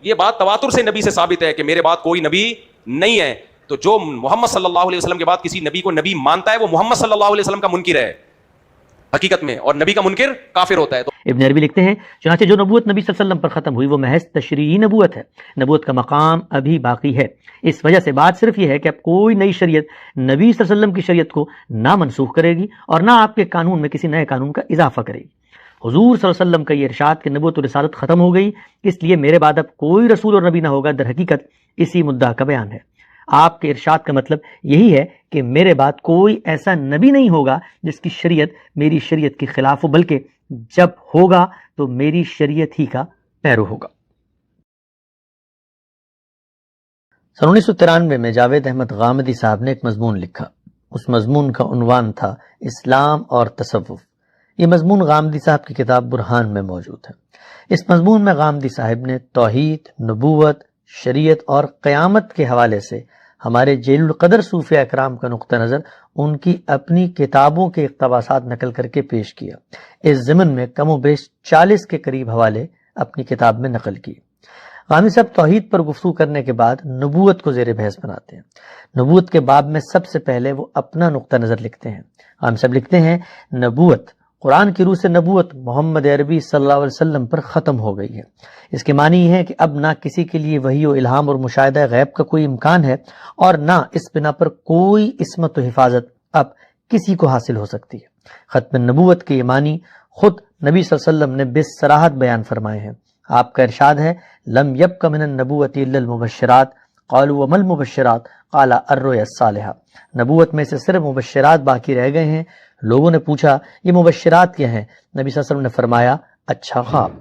یہ بات تواتر سے نبی سے ثابت ہے کہ میرے بعد کوئی نبی نہیں ہے. تو جو محمد صلی اللہ علیہ وسلم کے بعد کسی نبی کو نبی مانتا ہے وہ محمد صلی اللہ علیہ وسلم کا منکر ہے حقیقت میں, اور نبی کا منکر کافر ہوتا ہے. تو ابن عربی لکھتے ہیں چنانچہ جو نبوت نبی صلی اللہ علیہ وسلم پر ختم ہوئی وہ محض تشریعی نبوت ہے. نبوت کا مقام ابھی باقی ہے. اس وجہ سے بات صرف یہ ہے کہ اب کوئی نئی شریعت نبی صلی اللہ علیہ وسلم کی شریعت کو نہ منسوخ کرے گی اور نہ آپ کے قانون میں کسی نئے قانون کا اضافہ کرے گی. حضور صلی اللہ علیہ وسلم کا یہ ارشاد کہ نبوت و رسالت ختم ہو گئی, اس لیے میرے بعد اب کوئی رسول اور نبی نہ ہوگا, در حقیقت اسی مدعا کا بیان ہے. آپ کے ارشاد کا مطلب یہی ہے کہ میرے بعد کوئی ایسا نبی نہیں ہوگا جس کی شریعت میری شریعت کے خلاف ہو, بلکہ جب ہوگا تو میری شریعت ہی کا پیرو ہوگا. سن 1993 میں جاوید احمد غامدی صاحب نے ایک مضمون لکھا. اس مضمون کا عنوان تھا اسلام اور تصوف. یہ مضمون غامدی صاحب کی کتاب برہان میں موجود ہے. اس مضمون میں غامدی صاحب نے توحید, نبوت, شریعت اور قیامت کے حوالے سے ہمارے جلیل القدر صوفیاء اکرام کا نقطہ نظر ان کی اپنی کتابوں کے اقتباسات نقل کر کے پیش کیا. اس ضمن میں کم و بیش 40 کے قریب حوالے اپنی کتاب میں نقل کیے. غامدی صاحب توحید پر گفتگو کرنے کے بعد نبوت کو زیر بحث بناتے ہیں. نبوت کے باب میں سب سے پہلے وہ اپنا نقطہ نظر لکھتے ہیں. غامدی صاحب لکھتے ہیں نبوت, قرآن کی روح سے نبوت محمد عربی صلی اللہ علیہ وسلم پر ختم ہو گئی ہے. اس کے معنی یہ ہے کہ اب نہ کسی کے لیے وحی و الہام اور مشاہدہ غیب کا کوئی امکان ہے اور نہ اس بنا پر کوئی عصمت و حفاظت اب کسی کو حاصل ہو سکتی ہے. ختم نبوت کے یہ معنی خود نبی صلی اللہ علیہ وسلم نے بصراحت بیان فرمائے ہیں. آپ کا ارشاد ہے لم یبق من النبوۃ الا المبشرات قالوا وما المبشرات قال الرؤیا الصالحہ. نبوت میں سے صرف مبشرات باقی رہ گئے ہیں. لوگوں نے پوچھا یہ مبشرات کیا ہیں؟ نبی صلی اللہ علیہ وسلم نے فرمایا اچھا خواب.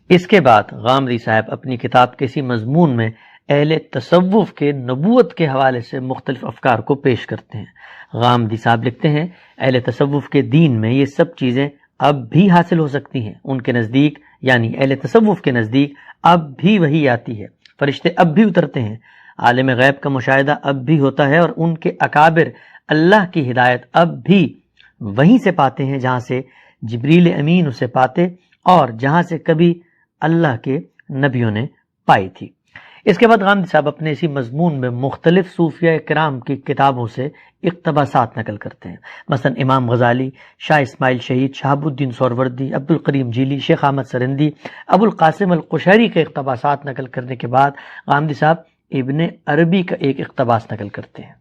اس کے بعد غامدی صاحب اپنی کتاب کے اسی مضمون میں اہل تصوف کے نبوت کے حوالے سے مختلف افکار کو پیش کرتے ہیں. غامدی صاحب لکھتے ہیں اہل تصوف کے دین میں یہ سب چیزیں اب بھی حاصل ہو سکتی ہیں. ان کے نزدیک یعنی اہل تصوف کے نزدیک اب بھی وحی آتی ہے, فرشتے اب بھی اترتے ہیں, عالم غیب کا مشاہدہ اب بھی ہوتا ہے اور ان کے اکابر اللہ کی ہدایت اب بھی وہیں سے پاتے ہیں جہاں سے جبریل امین اسے پاتے اور جہاں سے کبھی اللہ کے نبیوں نے پائی تھی. اس کے بعد غامدی صاحب اپنے اسی مضمون میں مختلف صوفیاء کرام کی کتابوں سے اقتباسات نقل کرتے ہیں. مثلا امام غزالی, شاہ اسماعیل شہید, شہاب الدین سہروردی, عبد القریم جیلی, شیخ احمد سرندی, ابو القاسم القشیری کے اقتباسات نقل کرنے کے بعد غامدی صاحب ابن عربی کا ایک اقتباس نقل کرتے ہیں.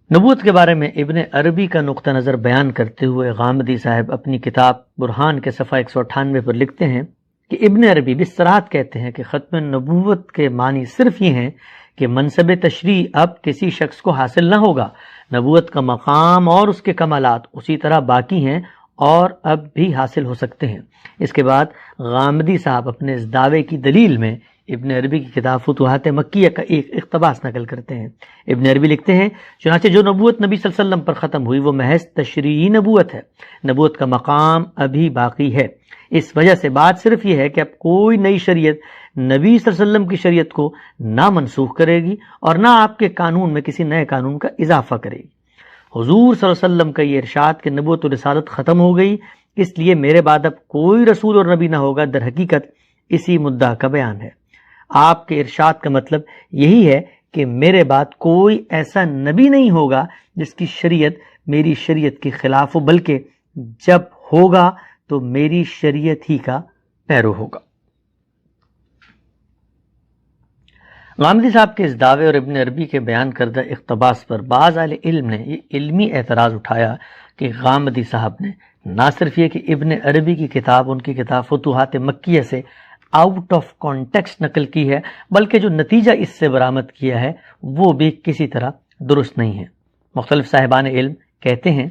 نبوت کے بارے میں ابن عربی کا نقطہ نظر بیان کرتے ہوئے غامدی صاحب اپنی کتاب برہان کے صفحہ 198 پر لکھتے ہیں کہ ابن عربی بصراحت کہتے ہیں کہ ختم نبوت کے معنی صرف یہ ہیں کہ منصب تشریع اب کسی شخص کو حاصل نہ ہوگا. نبوت کا مقام اور اس کے کمالات اسی طرح باقی ہیں اور اب بھی حاصل ہو سکتے ہیں. اس کے بعد غامدی صاحب اپنے اس دعوے کی دلیل میں ابن عربی کی کتاب فتوحات مکیہ کا ایک اقتباس نقل کرتے ہیں. ابن عربی لکھتے ہیں چنانچہ جو نبوت نبی صلی اللہ علیہ وسلم پر ختم ہوئی وہ محض تشریعی نبوت ہے. نبوت کا مقام ابھی باقی ہے. اس وجہ سے بات صرف یہ ہے کہ اب کوئی نئی شریعت نبی صلی اللہ علیہ وسلم کی شریعت کو نہ منسوخ کرے گی اور نہ آپ کے قانون میں کسی نئے قانون کا اضافہ کرے گی. حضور صلی اللہ علیہ وسلم کا یہ ارشاد کہ نبوت و رسالت ختم ہو گئی, اس لیے میرے بعد اب کوئی رسول اور نبی نہ ہوگا, در حقیقت اسی مدعا کا بیان ہے. آپ کے ارشاد کا مطلب یہی ہے کہ میرے بعد کوئی ایسا نبی نہیں ہوگا جس کی شریعت میری شریعت کے خلاف ہو, بلکہ جب ہوگا تو میری شریعت ہی کا پیرو ہوگا. غامدی صاحب کے اس دعوے اور ابن عربی کے بیان کردہ اقتباس پر بعض اہل علم نے یہ علمی اعتراض اٹھایا کہ غامدی صاحب نے نہ صرف یہ کہ ابن عربی کی کتاب ان کی کتاب فتوحات مکیہ سے آؤٹ آف کانٹیکسٹ نقل کی ہے, بلکہ جو نتیجہ اس سے برآمد کیا ہے وہ بھی کسی طرح درست نہیں ہے. مختلف صاحبان علم کہتے ہیں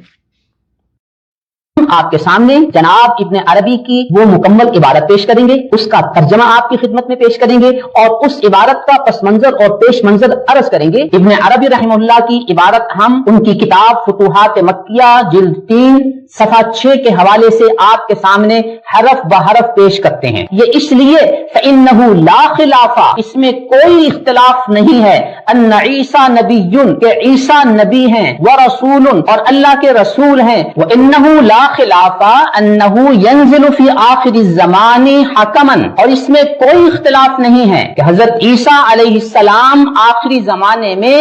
آپ کے سامنے جناب ابن عربی کی وہ مکمل عبارت پیش کریں گے, اس کا ترجمہ آپ کی خدمت میں پیش کریں گے اور اس عبارت کا پس منظر اور پیش منظر عرض کریں گے. ابن عربی رحمہ اللہ کی عبارت ہم ان کی کتاب فتوحات مکیہ جلد 3 صفحہ 6 کے حوالے سے آپ کے سامنے حرف بحرف پیش کرتے ہیں. یہ اس لیے فإنہ لا خلاف, اس میں کوئی اختلاف نہیں ہے, ان عیسیٰ نبی, کہ عیسیٰ نبی ہیں, ورسول, اور اللہ کے رسول ہیں, وانہ لا لا خلاف انہ ینزل فی آخر الزمان حکمن، اور اس میں کوئی اختلاف نہیں ہے کہ حضرت عیسیٰ علیہ السلام آخری زمانے میں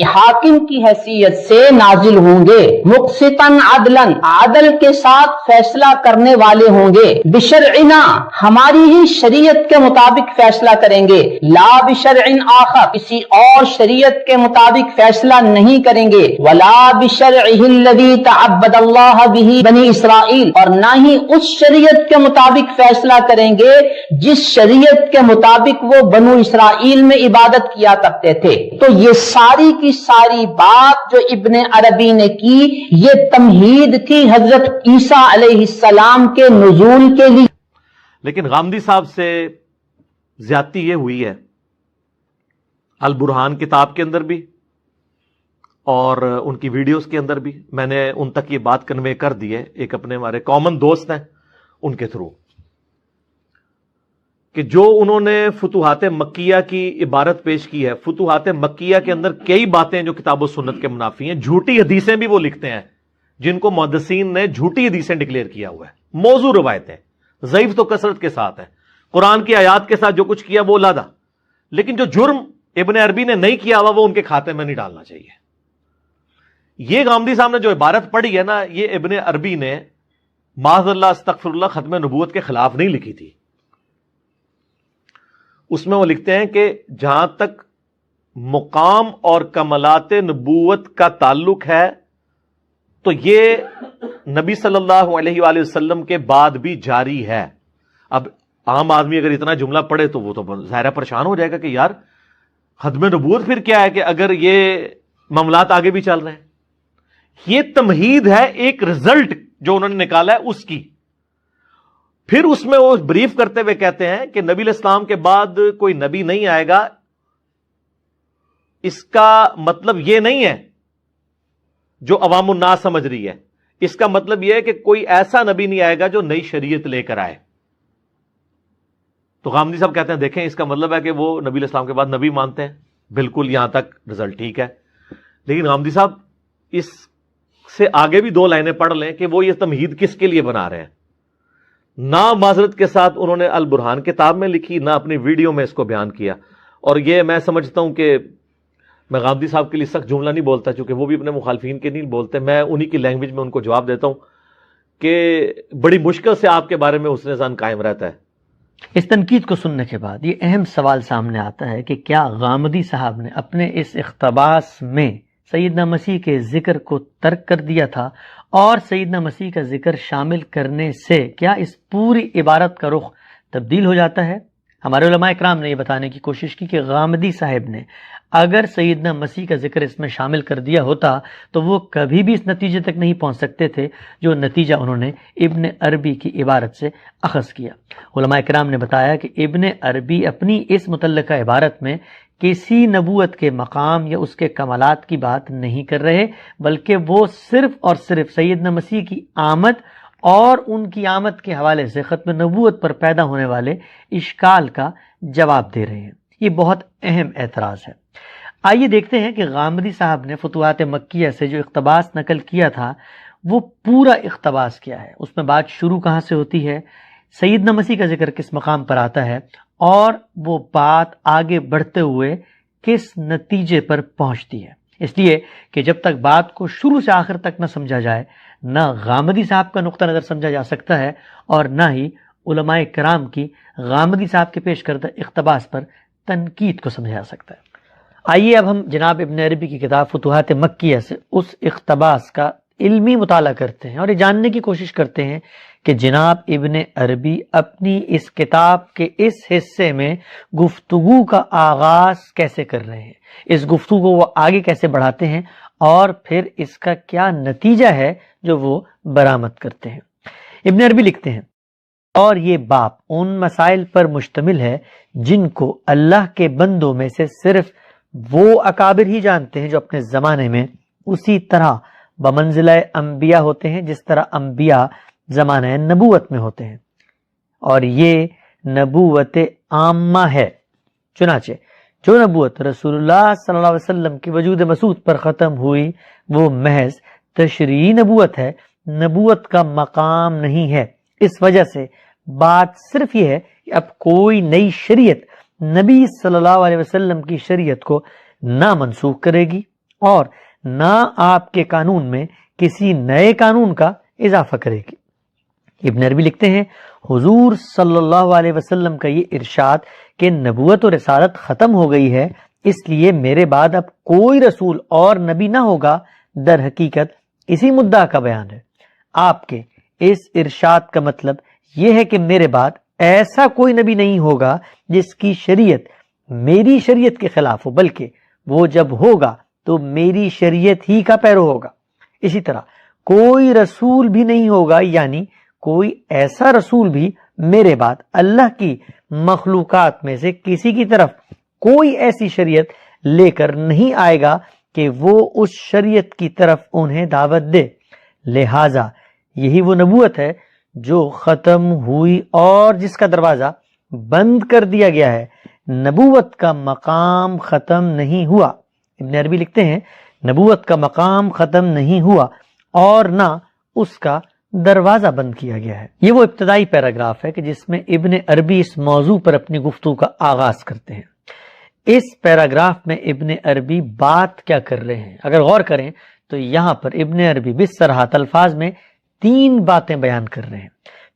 حاکم کی حیثیت سے نازل ہوں گے، مقسطن عدلن، عدل کے ساتھ فیصلہ کرنے والے ہوں گے، بشرعنا، ہماری ہی شریعت کے مطابق فیصلہ کریں گے، لا بشرع آخر، کسی اور شریعت کے مطابق فیصلہ نہیں کریں گے، ولا بشرعہ الذی تعبد اللہ بہ بنی اسرائیل، اور نہ ہی اس شریعت کے مطابق فیصلہ کریں گے جس شریعت کے مطابق وہ بنو اسرائیل میں عبادت کیا کرتے تھے۔ تو یہ ساری کی ساری بات جو ابن عربی نے کی، یہ تمہید تھی حضرت عیسیٰ علیہ السلام کے نزول کے لیے۔ لیکن غامدی صاحب سے زیادتی یہ ہوئی ہے البرہان کتاب کے اندر بھی اور ان کی ویڈیوز کے اندر بھی، میں نے ان تک یہ بات کنوے کر دی ہے، ایک اپنے ہمارے کامن دوست ہیں ان کے تھرو، کہ جو انہوں نے فتوحات مکیہ کی عبارت پیش کی ہے، فتوحات مکیہ کے اندر کئی باتیں جو کتاب و سنت کے منافی ہیں، جھوٹی حدیثیں بھی وہ لکھتے ہیں جن کو محدثین نے جھوٹی حدیثیں ڈکلیئر کیا ہوا ہے، موضوع روایتیں، ضعیف تو کثرت کے ساتھ ہیں، قرآن کی آیات کے ساتھ جو کچھ کیا وہ علیحدہ، لیکن جو جرم ابن عربی نے نہیں کیا ہوا وہ ان کے کھاتے میں نہیں ڈالنا چاہیے۔ یہ غامدی صاحب نے جو عبارت پڑھی ہے نا، یہ ابن عربی نے معاذ اللہ استغفر اللہ ختم نبوت کے خلاف نہیں لکھی تھی، اس میں وہ لکھتے ہیں کہ جہاں تک مقام اور کمالات نبوت کا تعلق ہے تو یہ نبی صلی اللہ علیہ وآلہ وسلم کے بعد بھی جاری ہے۔ اب عام آدمی اگر اتنا جملہ پڑھے تو وہ تو ظاہرہ پریشان ہو جائے گا کہ یار ختم نبوت پھر کیا ہے، کہ اگر یہ معاملات آگے بھی چل رہے ہیں۔ یہ تمہید ہے ایک رزلٹ جو انہوں نے نکالا ہے اس کی، پھر اس میں وہ بریف کرتے ہوئے کہتے ہیں کہ نبی علیہ السلام کے بعد کوئی نبی نہیں آئے گا، اس کا مطلب یہ نہیں ہے جو عوام الناس سمجھ رہی ہے، اس کا مطلب یہ ہے کہ کوئی ایسا نبی نہیں آئے گا جو نئی شریعت لے کر آئے۔ تو غامدی صاحب کہتے ہیں دیکھیں اس کا مطلب ہے کہ وہ نبی علیہ السلام کے بعد نبی مانتے ہیں، بالکل یہاں تک رزلٹ ٹھیک ہے، لیکن غامدی صاحب اس سے آگے بھی 2 لائنیں پڑھ لیں کہ وہ یہ تمہید کس کے لیے بنا رہے ہیں۔ نہ معذرت کے ساتھ انہوں نے البرہان کتاب میں لکھی، نہ اپنی ویڈیو میں اس کو بیان کیا، اور یہ میں سمجھتا ہوں کہ میں غامدی صاحب کے لیے سخت جملہ نہیں بولتا چونکہ وہ بھی اپنے مخالفین کے نہیں بولتے، میں انہی کی لینگویج میں ان کو جواب دیتا ہوں کہ بڑی مشکل سے آپ کے بارے میں حسن ظن قائم رہتا ہے۔ اس تنقید کو سننے کے بعد یہ اہم سوال سامنے آتا ہے کہ کیا غامدی صاحب نے اپنے اس اقتباس میں سیدنا مسیح کے ذکر کو ترک کر دیا تھا، اور سیدنا مسیح کا ذکر شامل کرنے سے کیا اس پوری عبارت کا رخ تبدیل ہو جاتا ہے؟ ہمارے علماء اکرام نے یہ بتانے کی کوشش کی کہ غامدی صاحب نے اگر سیدنا مسیح کا ذکر اس میں شامل کر دیا ہوتا تو وہ کبھی بھی اس نتیجے تک نہیں پہنچ سکتے تھے جو نتیجہ انہوں نے ابن عربی کی عبارت سے اخذ کیا۔ علماء اکرام نے بتایا کہ ابن عربی اپنی اس متعلقہ عبارت میں کسی نبوت کے مقام یا اس کے کمالات کی بات نہیں کر رہے، بلکہ وہ صرف اور صرف سیدنا مسیح کی آمد اور ان کی آمد کے حوالے سے ختم نبوت پر پیدا ہونے والے اشکال کا جواب دے رہے ہیں۔ یہ بہت اہم اعتراض ہے۔ آئیے دیکھتے ہیں کہ غامدی صاحب نے فتوحات مکیہ سے جو اقتباس نقل کیا تھا وہ پورا اقتباس کیا ہے، اس میں بات شروع کہاں سے ہوتی ہے، سیدنا مسیح کا ذکر کس مقام پر آتا ہے، اور وہ بات آگے بڑھتے ہوئے کس نتیجے پر پہنچتی ہے۔ اس لیے کہ جب تک بات کو شروع سے آخر تک نہ سمجھا جائے، نہ غامدی صاحب کا نقطہ نظر سمجھا جا سکتا ہے اور نہ ہی علماء کرام کی غامدی صاحب کے پیش کردہ اقتباس پر تنقید کو سمجھا جا سکتا ہے۔ آئیے اب ہم جناب ابن عربی کی کتاب فتوحات مکیہ سے اس اقتباس کا علمی مطالعہ کرتے ہیں اور یہ جاننے کی کوشش کرتے ہیں کہ جناب ابن عربی اپنی اس کتاب کے اس حصے میں گفتگو کا آغاز کیسے کر رہے ہیں، اس گفتگو کو وہ آگے کیسے بڑھاتے ہیں، اور پھر اس کا کیا نتیجہ ہے جو وہ برآمد کرتے ہیں۔ ابن عربی لکھتے ہیں، اور یہ باب ان مسائل پر مشتمل ہے جن کو اللہ کے بندوں میں سے صرف وہ اکابر ہی جانتے ہیں جو اپنے زمانے میں اسی طرح بمنزلہ انبیاء ہوتے ہیں جس طرح انبیاء زمانہ نبوت میں ہوتے ہیں، اور یہ نبوت عامہ ہے۔ چنانچہ جو نبوت رسول اللہ صلی اللہ علیہ وسلم کی وجود مسعود پر ختم ہوئی وہ محض تشریعی نبوت ہے نبوت کا مقام نہیں ہے۔ اس وجہ سے بات صرف یہ ہے کہ اب کوئی نئی شریعت نبی صلی اللہ علیہ وسلم کی شریعت کو نہ منسوخ کرے گی اور نہ آپ کے قانون میں کسی نئے قانون کا اضافہ کرے گی۔ ابن عربی لکھتے ہیں حضور صلی اللہ علیہ وسلم کا یہ ارشاد کہ نبوت و رسالت ختم ہو گئی ہے، اس لیے میرے بعد اب کوئی رسول اور نبی نہ ہوگا، در حقیقت اسی مدعا کا بیان ہے۔ آپ کے اس ارشاد کا مطلب یہ ہے کہ میرے بعد ایسا کوئی نبی نہیں ہوگا جس کی شریعت میری شریعت کے خلاف ہو، بلکہ وہ جب ہوگا تو میری شریعت ہی کا پیرو ہوگا۔ اسی طرح کوئی رسول بھی نہیں ہوگا، یعنی کوئی ایسا رسول بھی میرے بعد اللہ کی مخلوقات میں سے کسی کی طرف کوئی ایسی شریعت لے کر نہیں آئے گا کہ وہ اس شریعت کی طرف انہیں دعوت دے۔ لہذا یہی وہ نبوت ہے جو ختم ہوئی اور جس کا دروازہ بند کر دیا گیا ہے۔ نبوت کا مقام ختم نہیں ہوا۔ ابن عربی لکھتے ہیں نبوت کا مقام ختم نہیں ہوا اور نہ اس کا دروازہ بند کیا گیا ہے۔ یہ وہ ابتدائی پیراگراف ہے کہ جس میں ابن عربی اس موضوع پر اپنی گفتگو کا آغاز کرتے ہیں۔ اس پیراگراف میں ابن عربی بات کیا کر رہے ہیں؟ اگر غور کریں تو یہاں پر ابن عربی بصراحت الفاظ میں 3 باتیں بیان کر رہے ہیں۔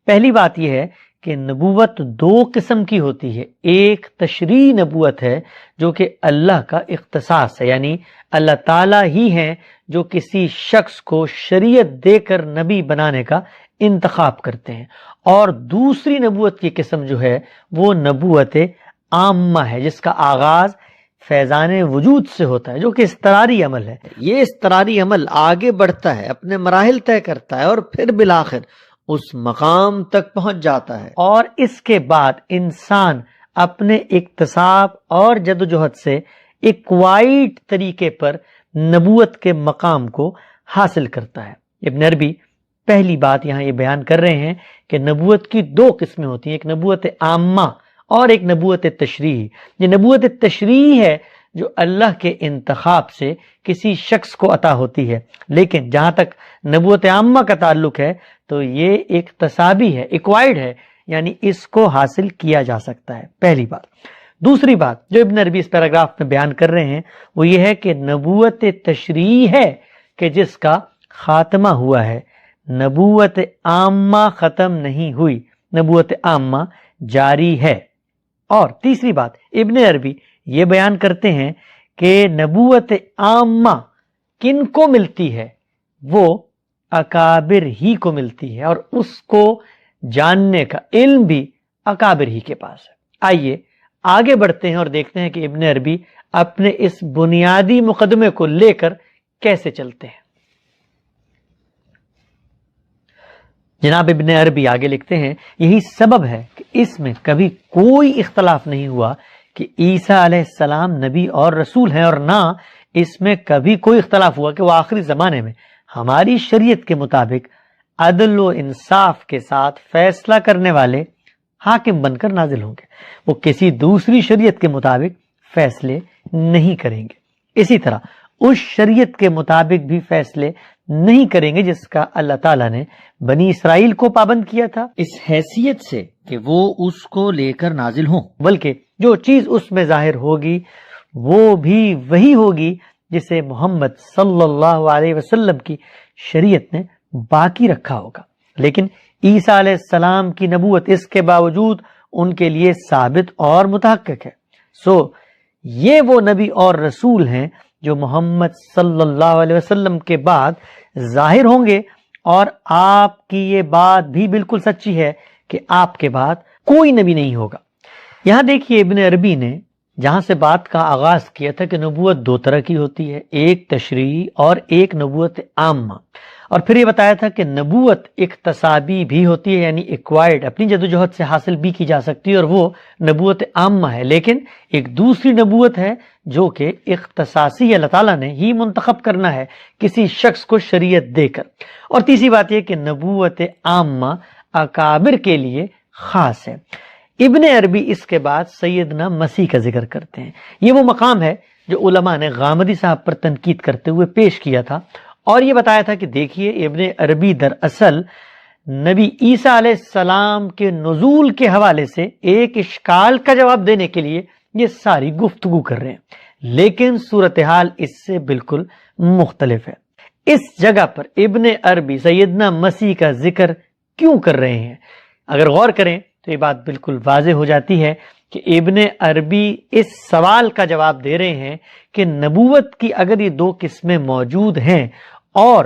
پہلی بات یہ ہے کہ نبوت 2 قسم کی ہوتی ہے۔ ایک تشریعی نبوت ہے جو کہ اللہ کا اختصاص ہے، یعنی اللہ تعالیٰ ہی ہیں جو کسی شخص کو شریعت دے کر نبی بنانے کا انتخاب کرتے ہیں۔ اور دوسری نبوت کی قسم جو ہے وہ نبوت عامہ ہے، جس کا آغاز فیضان وجود سے ہوتا ہے، جو کہ اضطراری عمل ہے۔ یہ اضطراری عمل آگے بڑھتا ہے، اپنے مراحل طے کرتا ہے اور پھر بالآخر اس مقام تک پہنچ جاتا ہے، اور اس کے بعد انسان اپنے اکتساب اور جدوجہد سے ایکوائٹ طریقے پر نبوت کے مقام کو حاصل کرتا ہے۔ ابن عربی پہلی بات یہاں یہ بیان کر رہے ہیں کہ نبوت کی 2 قسمیں ہوتی ہیں، ایک نبوت عامہ اور ایک نبوت تشریعی۔ یہ نبوت تشریعی ہے جو اللہ کے انتخاب سے کسی شخص کو عطا ہوتی ہے، لیکن جہاں تک نبوت عامہ کا تعلق ہے تو یہ اکتسابی ہے، ایکوائرڈ ہے، یعنی اس کو حاصل کیا جا سکتا ہے، پہلی بات۔ دوسری بات جو ابن عربی اس پیراگراف میں بیان کر رہے ہیں وہ یہ ہے کہ نبوت تشریعی ہے کہ جس کا خاتمہ ہوا ہے، نبوت عامہ ختم نہیں ہوئی، نبوت عامہ جاری ہے۔ اور تیسری بات ابن عربی یہ بیان کرتے ہیں کہ نبوت عامہ کن کو ملتی ہے؟ وہ اکابر ہی کو ملتی ہے، اور اس کو جاننے کا علم بھی اکابر ہی کے پاس ہے۔ آئیے آگے بڑھتے ہیں اور دیکھتے ہیں کہ ابن عربی اپنے اس بنیادی مقدمے کو لے کر کیسے چلتے ہیں۔ جناب ابن عربی آگے لکھتے ہیں یہی سبب ہے کہ اس میں کبھی کوئی اختلاف نہیں ہوا کہ عیسیٰ علیہ السلام نبی اور رسول ہیں، اور نہ اس میں کبھی کوئی اختلاف ہوا کہ وہ آخری زمانے میں ہماری شریعت کے مطابق عدل و انصاف کے ساتھ فیصلہ کرنے والے حاکم بن کر نازل ہوں گے۔ وہ کسی دوسری شریعت کے مطابق فیصلے نہیں کریں گے، اسی طرح اس شریعت کے مطابق بھی فیصلے نہیں کریں گے جس کا اللہ تعالیٰ نے بنی اسرائیل کو پابند کیا تھا، اس حیثیت سے کہ وہ اس کو لے کر نازل ہوں، بلکہ جو چیز اس میں ظاہر ہوگی وہ بھی وہی ہوگی جسے محمد صلی اللہ علیہ وسلم کی شریعت نے باقی رکھا ہوگا۔ لیکن عیسیٰ علیہ السلام کی نبوت اس کے باوجود ان کے لیے ثابت اور متحقق ہے۔ سو یہ وہ نبی اور رسول ہیں جو محمد صلی اللہ علیہ وسلم کے بعد ظاہر ہوں گے، اور آپ کی یہ بات بھی بالکل سچی ہے کہ آپ کے بعد کوئی نبی نہیں ہوگا۔ یہاں دیکھیے ابن عربی نے جہاں سے بات کا آغاز کیا تھا کہ نبوت 2 طرح کی ہوتی ہے، ایک تشریعی اور ایک نبوت عامہ، اور پھر یہ بتایا تھا کہ نبوت اکتسابی بھی ہوتی ہے، یعنی ایکوائرڈ، اپنی جدوجہد سے حاصل بھی کی جا سکتی ہے، اور وہ نبوت عامہ ہے۔ لیکن ایک دوسری نبوت ہے جو کہ اختصاصی اللہ تعالیٰ نے ہی منتخب کرنا ہے کسی شخص کو شریعت دے کر۔ اور تیسری بات یہ کہ نبوت عامہ اکابر کے لیے خاص ہے۔ ابن عربی اس کے بعد سیدنا مسیح کا ذکر کرتے ہیں۔ یہ وہ مقام ہے جو علماء نے غامدی صاحب پر تنقید کرتے ہوئے پیش کیا تھا، اور یہ بتایا تھا کہ دیکھیے ابن عربی دراصل نبی عیسیٰ علیہ السلام کے نزول کے حوالے سے ایک اشکال کا جواب دینے کے لیے یہ ساری گفتگو کر رہے ہیں، لیکن صورتحال اس سے بالکل مختلف ہے۔ اس جگہ پر ابن عربی سیدنا مسیح کا ذکر کیوں کر رہے ہیں؟ اگر غور کریں تو یہ بات بالکل واضح ہو جاتی ہے کہ ابن عربی اس سوال کا جواب دے رہے ہیں کہ نبوت کی اگر یہ دو قسمیں موجود ہیں اور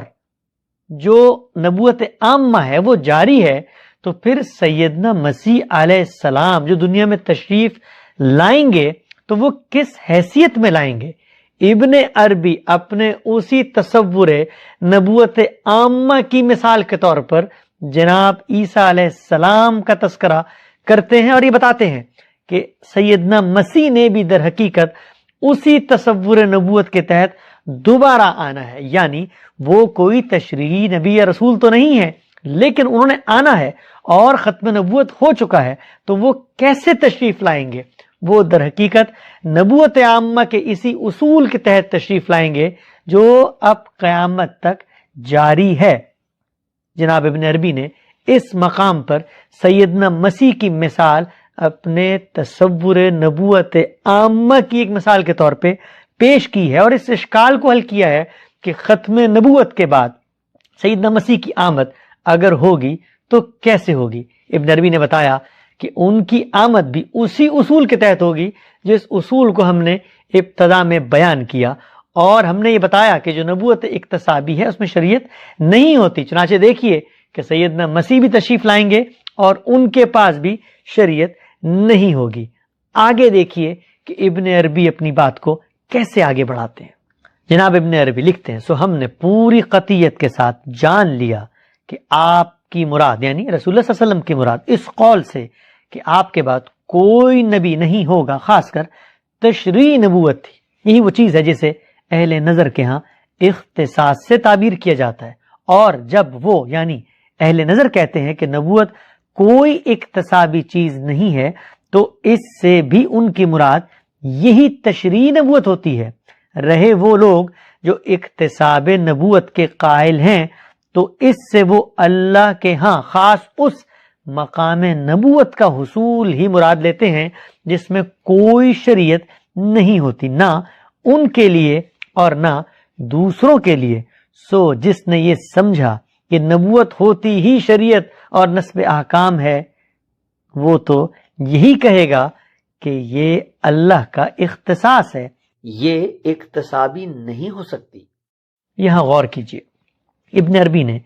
جو نبوت عامہ ہے وہ جاری ہے، تو پھر سیدنا مسیح علیہ السلام جو دنیا میں تشریف لائیں گے تو وہ کس حیثیت میں لائیں گے؟ ابن عربی اپنے اسی تصور نبوت عامہ کی مثال کے طور پر جناب عیسیٰ علیہ السلام کا تذکرہ کرتے ہیں اور یہ بتاتے ہیں کہ سیدنا مسیح نے بھی در حقیقت اسی تصور نبوت کے تحت دوبارہ آنا ہے، یعنی وہ کوئی تشریعی نبی یا رسول تو نہیں ہے، لیکن انہوں نے آنا ہے اور ختم نبوت ہو چکا ہے، تو وہ کیسے تشریف لائیں گے؟ وہ در حقیقت نبوت عامہ کے اسی اصول کے تحت تشریف لائیں گے جو اب قیامت تک جاری ہے۔ جناب ابن عربی نے اس مقام پر سیدنا مسیح کی مثال اپنے تصور نبوت عامہ کی ایک مثال کے طور پہ پیش کی ہے اور اس اشکال کو حل کیا ہے کہ ختم نبوت کے بعد سیدنا مسیح کی آمد اگر ہوگی تو کیسے ہوگی۔ ابن عربی نے بتایا کہ ان کی آمد بھی اسی اصول کے تحت ہوگی جس اصول کو ہم نے ابتدا میں بیان کیا، اور ہم نے یہ بتایا کہ جو نبوت اکتسابی ہے اس میں شریعت نہیں ہوتی۔ چنانچہ دیکھیے کہ سیدنا مسیح بھی تشریف لائیں گے اور ان کے پاس بھی شریعت نہیں ہوگی۔ آگے دیکھیے کہ ابن عربی اپنی بات کو کیسے آگے بڑھاتے ہیں۔ جناب ابن عربی لکھتے ہیں، سو ہم نے پوری قطعیت کے ساتھ جان لیا کہ آپ کی مراد یعنی رسول اللہ صلی اللہ علیہ وسلم کی مراد اس قول سے کہ آپ کے بعد کوئی نبی نہیں ہوگا خاص کر تشریعی نبوت تھی۔ یہی وہ چیز ہے جسے اہل نظر کے ہاں اختصاص سے تعبیر کیا جاتا ہے، اور جب وہ یعنی اہل نظر کہتے ہیں کہ نبوت کوئی اکتسابی چیز نہیں ہے تو اس سے بھی ان کی مراد یہی تشریعی نبوت ہوتی ہے۔ رہے وہ لوگ جو اکتساب نبوت کے قائل ہیں تو اس سے وہ اللہ کے ہاں خاص اس مقام نبوت کا حصول ہی مراد لیتے ہیں جس میں کوئی شریعت نہیں ہوتی، نہ ان کے لیے اور نہ دوسروں کے لیے۔ سو جس نے یہ سمجھا کہ نبوت ہوتی ہی شریعت اور نصب احکام ہے، وہ تو یہی کہے گا کہ یہ اللہ کا اختصاص ہے، یہ اکتسابی نہیں ہو سکتی۔ یہاں غور کیجئے، ابن عربی نے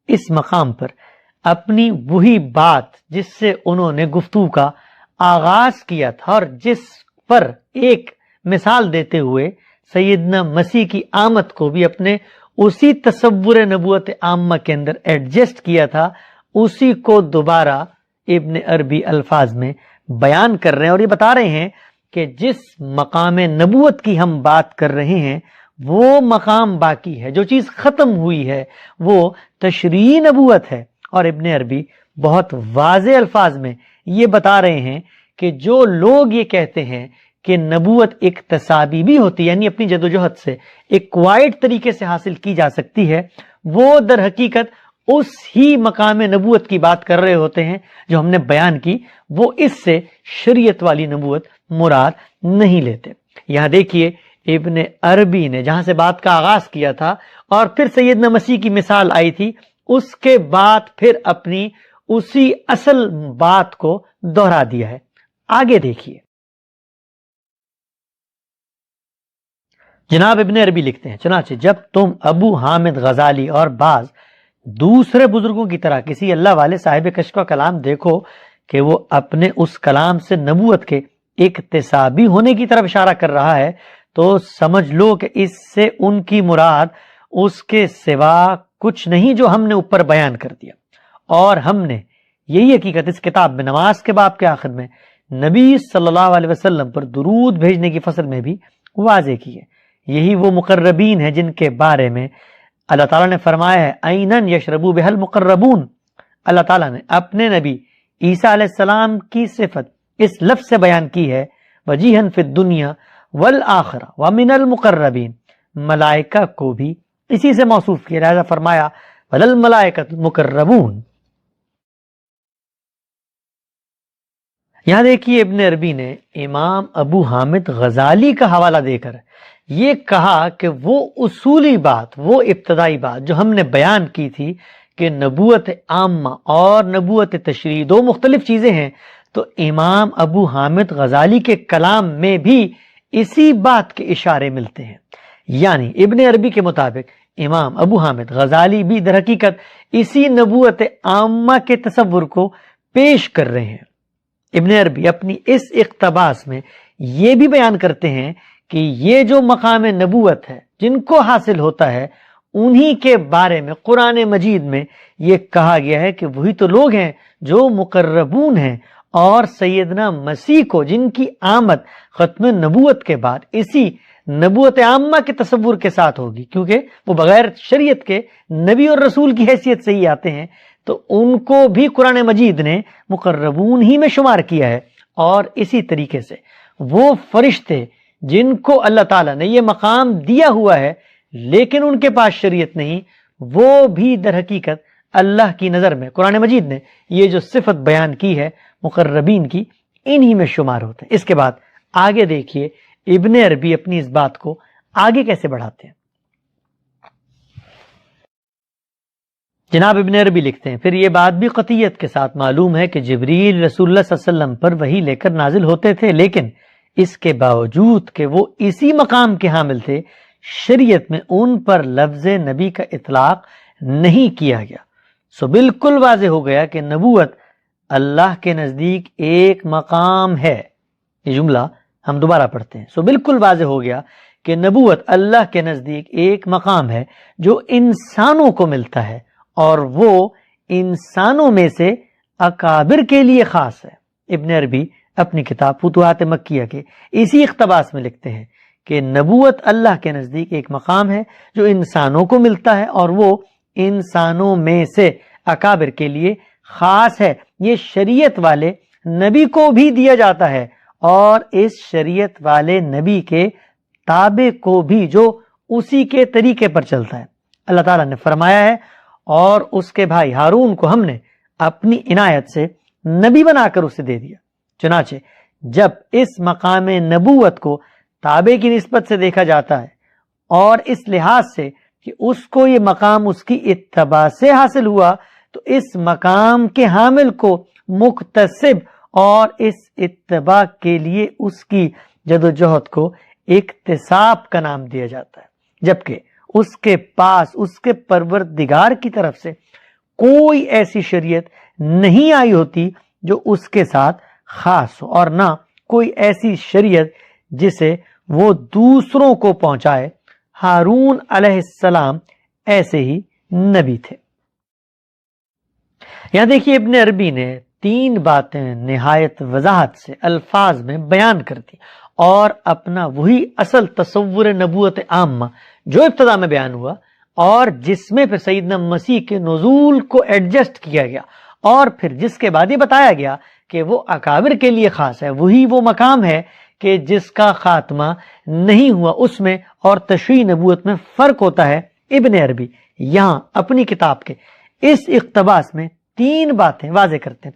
اس مقام پر اپنی وہی بات جس سے انہوں نے گفتگو کا آغاز کیا تھا اور جس پر ایک مثال دیتے ہوئے سیدنا مسیح کی آمد کو بھی اپنے اسی تصور نبوت عامہ کے اندر ایڈجسٹ کیا تھا، اسی کو دوبارہ ابن عربی الفاظ میں بیان کر رہے ہیں اور یہ بتا رہے ہیں کہ جس مقام نبوت کی ہم بات کر رہے ہیں وہ مقام باقی ہے، جو چیز ختم ہوئی ہے وہ تشریعی نبوت ہے۔ اور ابن عربی بہت واضح الفاظ میں یہ بتا رہے ہیں کہ جو لوگ یہ کہتے ہیں کہ نبوت اکتسابی بھی ہوتی ہے یعنی اپنی جدوجہد سے ایکوائرڈ طریقے سے حاصل کی جا سکتی ہے، وہ در حقیقت اس ہی مقام نبوت کی بات کر رہے ہوتے ہیں جو ہم نے بیان کی، وہ اس سے شریعت والی نبوت مراد نہیں لیتے۔ یہاں دیکھیے ابن عربی نے جہاں سے بات کا آغاز کیا تھا اور پھر سیدنا مسیح کی مثال آئی تھی، اس کے بعد پھر اپنی اسی اصل بات کو دوہرا دیا ہے۔ آگے دیکھیے، جناب ابن عربی لکھتے ہیں، چنانچہ جب تم ابو حامد غزالی اور بعض دوسرے بزرگوں کی طرح کسی اللہ والے صاحب کشف کا کلام دیکھو کہ وہ اپنے اس کلام سے نبوت کے اکتسابی ہونے کی طرف اشارہ کر رہا ہے تو سمجھ لو کہ اس سے ان کی مراد اس کے سوا کچھ نہیں جو ہم نے اوپر بیان کر دیا، اور ہم نے یہی حقیقت اس کتاب میں نماز کے باب کے آخر میں نبی صلی اللہ علیہ وسلم پر درود بھیجنے کی فصل میں بھی واضح کی ہے۔ یہی وہ مقربین ہیں جن کے بارے میں اللہ تعالیٰ نے فرمایا ہے عینن یشربو بہل مقربون۔ اللہ تعالیٰ نے اپنے نبی عیسیٰ علیہ السلام کی صفت اس لفظ سے بیان کی ہے، وجیہن فی الدنیا والآخرہ ومن المقربین، ملائکہ کو بھی اسی سے موصوف کیا، لہذا فرمایا ولل ملائکۃ المقربون۔ یہاں دیکھیے ابن عربی نے امام ابو حامد غزالی کا حوالہ دے کر یہ کہا کہ وہ اصولی بات، وہ ابتدائی بات جو ہم نے بیان کی تھی کہ نبوت عامہ اور نبوت تشریع دو مختلف چیزیں ہیں، تو امام ابو حامد غزالی کے کلام میں بھی اسی بات کے اشارے ملتے ہیں۔ یعنی ابن عربی کے مطابق امام ابو حامد غزالی بھی در حقیقت اسی نبوت عامہ کے تصور کو پیش کر رہے ہیں۔ ابن عربی اپنی اس اقتباس میں یہ بھی بیان کرتے ہیں کہ یہ جو مقام نبوت ہے جن کو حاصل ہوتا ہے، انہی کے بارے میں قرآن مجید میں یہ کہا گیا ہے کہ وہی تو لوگ ہیں جو مقربون ہیں، اور سیدنا مسیح کو جن کی آمد ختم نبوت کے بعد اسی نبوت عامہ کے تصور کے ساتھ ہوگی، کیونکہ وہ بغیر شریعت کے نبی اور رسول کی حیثیت سے ہی آتے ہیں، تو ان کو بھی قرآن مجید نے مقربون ہی میں شمار کیا ہے۔ اور اسی طریقے سے وہ فرشتے جن کو اللہ تعالیٰ نے یہ مقام دیا ہوا ہے لیکن ان کے پاس شریعت نہیں، وہ بھی در حقیقت اللہ کی نظر میں قرآن مجید نے یہ جو صفت بیان کی ہے مقربین کی، انہی میں شمار ہوتے ہیں۔ اس کے بعد آگے دیکھیے ابن عربی اپنی اس بات کو آگے کیسے بڑھاتے ہیں۔ جناب ابن عربی لکھتے ہیں پھر یہ بات بھی قطعیت کے ساتھ معلوم ہے کہ جبریل رسول اللہ صلی اللہ علیہ وسلم پر وحی لے کر نازل ہوتے تھے، لیکن اس کے باوجود کہ وہ اسی مقام کے حامل تھے، شریعت میں ان پر لفظ نبی کا اطلاق نہیں کیا گیا۔ سو بالکل واضح ہو گیا کہ نبوت اللہ کے نزدیک ایک مقام ہے۔ یہ جملہ ہم دوبارہ پڑھتے ہیں۔ سو بالکل واضح ہو گیا کہ نبوت اللہ کے نزدیک ایک مقام ہے جو انسانوں کو ملتا ہے، اور وہ انسانوں میں سے اکابر کے لیے خاص ہے۔ ابن عربی اپنی کتاب فتوحات مکیہ کے اسی اقتباس میں لکھتے ہیں کہ نبوت اللہ کے نزدیک ایک مقام ہے جو انسانوں کو ملتا ہے، اور وہ انسانوں میں سے اکابر کے لیے خاص ہے۔ یہ شریعت والے نبی کو بھی دیا جاتا ہے، اور اس شریعت والے نبی کے تابع کو بھی جو اسی کے طریقے پر چلتا ہے۔ اللہ تعالیٰ نے فرمایا ہے اور اس کے بھائی ہارون کو ہم نے اپنی عنایت سے نبی بنا کر اسے دے دیا۔ چنانچہ جب اس مقام نبوت کو تابع کی نسبت سے دیکھا جاتا ہے، اور اس لحاظ سے کہ اس کو یہ مقام اس کی اتباع سے حاصل ہوا، تو اس مقام کے حامل کو مکتسب اور اس اتباع کے لیے اس کی جدوجہد کو اکتساب کا نام دیا جاتا ہے، جبکہ اس کے پاس اس کے پروردگار کی طرف سے کوئی ایسی شریعت نہیں آئی ہوتی جو اس کے ساتھ خاص ہو، اور نہ کوئی ایسی شریعت جسے وہ دوسروں کو پہنچائے۔ ہارون علیہ السلام ایسے ہی نبی تھے۔ یہاں دیکھیے ابن عربی نے 3 باتیں نہایت وضاحت سے الفاظ میں بیان کر دی، اور اپنا وہی اصل تصور نبوت عامہ جو ابتدا میں بیان ہوا، اور جس میں پھر سیدنا مسیح کے نزول کو ایڈجسٹ کیا گیا، اور پھر جس کے بعد یہ بتایا گیا کہ وہ اکابر کے لیے خاص ہے، وہی وہ مقام ہے کہ جس کا خاتمہ نہیں ہوا، اس میں اور تشریع نبوت میں فرق ہوتا ہے۔ ابن عربی یہاں اپنی کتاب کے اس اقتباس میں 3 باتیں واضح کرتے ہیں۔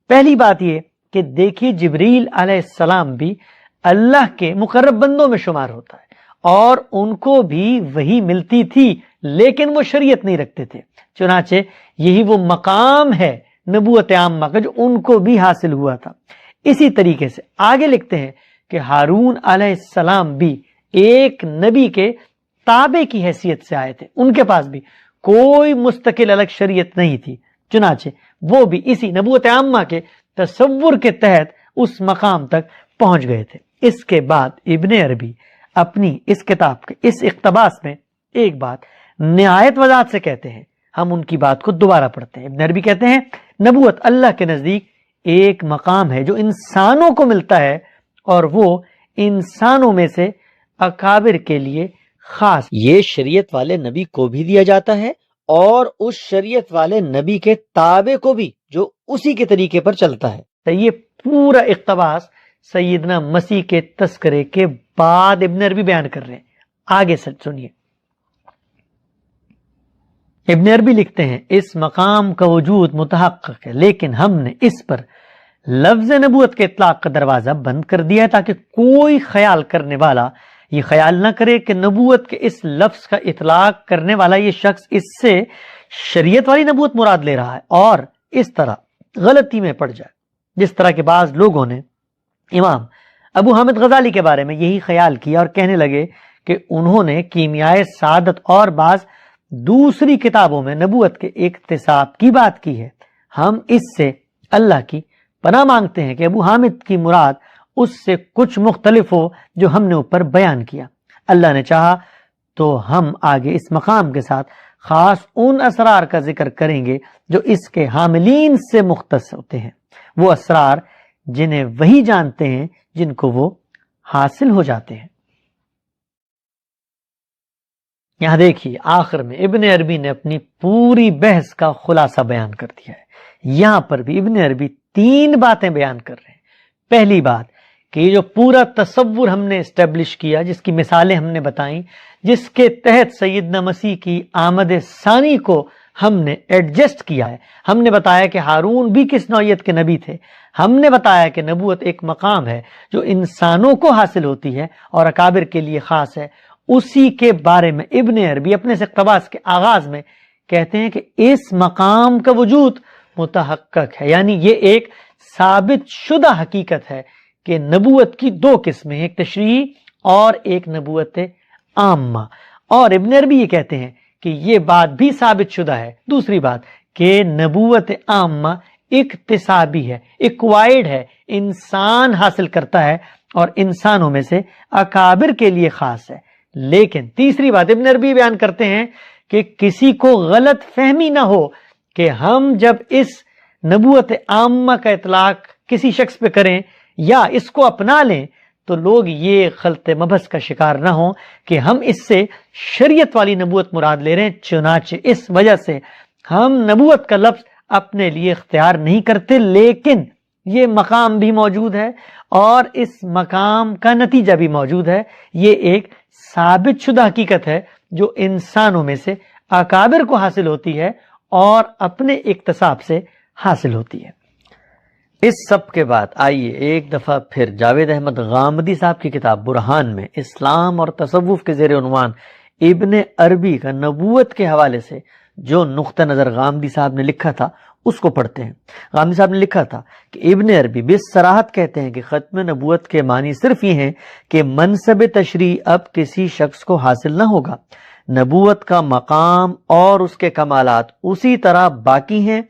پہلی بات یہ کہ دیکھیے جبریل علیہ السلام بھی اللہ کے مقرب بندوں میں شمار ہوتا ہے، اور ان کو بھی وہی ملتی تھی لیکن وہ شریعت نہیں رکھتے تھے، چنانچہ یہی وہ مقام ہے نبوت عامہ کا جو ان کو بھی حاصل ہوا تھا۔ اسی طریقے سے آگے لکھتے ہیں کہ ہارون علیہ السلام بھی ایک نبی کے تابع کی حیثیت سے آئے تھے، ان کے پاس بھی کوئی مستقل الگ شریعت نہیں تھی، چنانچہ وہ بھی اسی نبوت عامہ کے تصور کے تحت اس مقام تک پہنچ گئے تھے۔ اس کے بعد ابن عربی اپنی اس کتاب کے اس اقتباس میں ایک بات نہایت وضاحت سے کہتے ہیں، ہم ان کی بات کو دوبارہ پڑھتے ہیں۔ ابن عربی کہتے ہیں نبوت اللہ کے نزدیک ایک مقام ہے جو انسانوں کو ملتا ہے، اور وہ انسانوں میں سے اکابر کے لیے خاص، یہ شریعت والے نبی کو بھی دیا جاتا ہے، اور اس شریعت والے نبی کے تابع کو بھی جو اسی کے طریقے پر چلتا ہے۔ تو یہ پورا اقتباس سیدنا مسیح کے تذکرے کے بعد ابن عربی بیان کر رہے ہیں۔ آگے سنیے، ابن عربی لکھتے ہیں اس مقام کا وجود متحقق ہے، لیکن ہم نے اس پر لفظ نبوت کے اطلاق کا دروازہ بند کر دیا ہے تاکہ کوئی خیال کرنے والا یہ خیال نہ کرے کہ نبوت کے اس لفظ کا اطلاق کرنے والا یہ شخص اس سے شریعت والی نبوت مراد لے رہا ہے اور اس طرح غلطی میں پڑ جائے، جس طرح کے بعض لوگوں نے امام ابو حامد غزالی کے بارے میں یہی خیال کیا اور کہنے لگے کہ انہوں نے کیمیائے سعادت اور بعض دوسری کتابوں میں نبوت کے اکتساب کی بات کی ہے۔ ہم اس سے اللہ کی پناہ مانگتے ہیں کہ ابو حامد کی مراد اس سے کچھ مختلف ہو جو ہم نے اوپر بیان کیا۔ اللہ نے چاہا تو ہم آگے اس مقام کے ساتھ خاص ان اسرار کا ذکر کریں گے جو اس کے حاملین سے مختص ہوتے ہیں، وہ اسرار جنہیں وہی جانتے ہیں جن کو وہ حاصل ہو جاتے ہیں۔ یہاں دیکھیے آخر میں ابن عربی نے اپنی پوری بحث کا خلاصہ بیان کر دیا ہے۔ یہاں پر بھی ابن عربی 3 باتیں بیان کر رہے ہیں۔ پہلی بات کہ یہ جو پورا تصور ہم نے اسٹیبلش کیا، جس کی مثالیں ہم نے بتائیں، جس کے تحت سیدنا مسیح کی آمد ثانی کو ہم نے ایڈجسٹ کیا ہے، ہم نے بتایا کہ ہارون بھی کس نوعیت کے نبی تھے، ہم نے بتایا کہ نبوت ایک مقام ہے جو انسانوں کو حاصل ہوتی ہے اور اکابر کے لیے خاص ہے۔ اسی کے بارے میں ابن عربی اپنے اقتباس کے آغاز میں کہتے ہیں کہ اس مقام کا وجود متحقق ہے، یعنی یہ ایک ثابت شدہ حقیقت ہے کہ نبوت کی 2 قسمیں، ایک تشریعی اور ایک نبوت عامہ۔ اور ابن عربی یہ کہتے ہیں کہ یہ بات بھی ثابت شدہ ہے، دوسری بات کہ نبوت عامہ اکتسابی ہے، ایکوائرڈ ہے، انسان حاصل کرتا ہے اور انسانوں میں سے اکابر کے لیے خاص ہے۔ لیکن تیسری بات ابن عربی بیان کرتے ہیں کہ کسی کو غلط فہمی نہ ہو کہ ہم جب اس نبوت عامہ کا اطلاق کسی شخص پہ کریں یا اس کو اپنا لیں تو لوگ یہ خلط مبحث کا شکار نہ ہوں کہ ہم اس سے شریعت والی نبوت مراد لے رہے ہیں۔ چنانچہ اس وجہ سے ہم نبوت کا لفظ اپنے لیے اختیار نہیں کرتے، لیکن یہ مقام بھی موجود ہے اور اس مقام کا نتیجہ بھی موجود ہے۔ یہ ایک ثابت شدہ حقیقت ہے جو انسانوں میں سے اکابر کو حاصل ہوتی ہے اور اپنے اکتساب سے حاصل ہوتی ہے۔ اس سب کے بعد آئیے ایک دفعہ پھر جاوید احمد غامدی صاحب کی کتاب برہان میں اسلام اور تصوف کے زیر عنوان ابن عربی کا نبوت کے حوالے سے جو نقطہ نظر غامدی صاحب نے لکھا تھا اس کو پڑھتے ہیں۔ غامدی صاحب نے لکھا تھا کہ ابن عربی بصراحت کہتے ہیں کہ ختم نبوت کے معنی صرف یہ ہیں کہ منصب تشریع اب کسی شخص کو حاصل نہ ہوگا، نبوت کا مقام اور اس کے کمالات اسی طرح باقی ہیں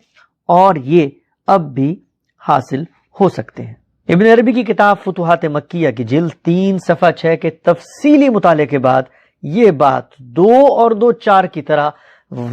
اور یہ اب بھی حاصل ہو سکتے ہیں۔ ابن عربی کی کتاب فتوحات مکیہ کی جلد 3 صفحہ 6 کے تفصیلی مطالعے کے بعد یہ بات 2 اور 2 4 کی طرح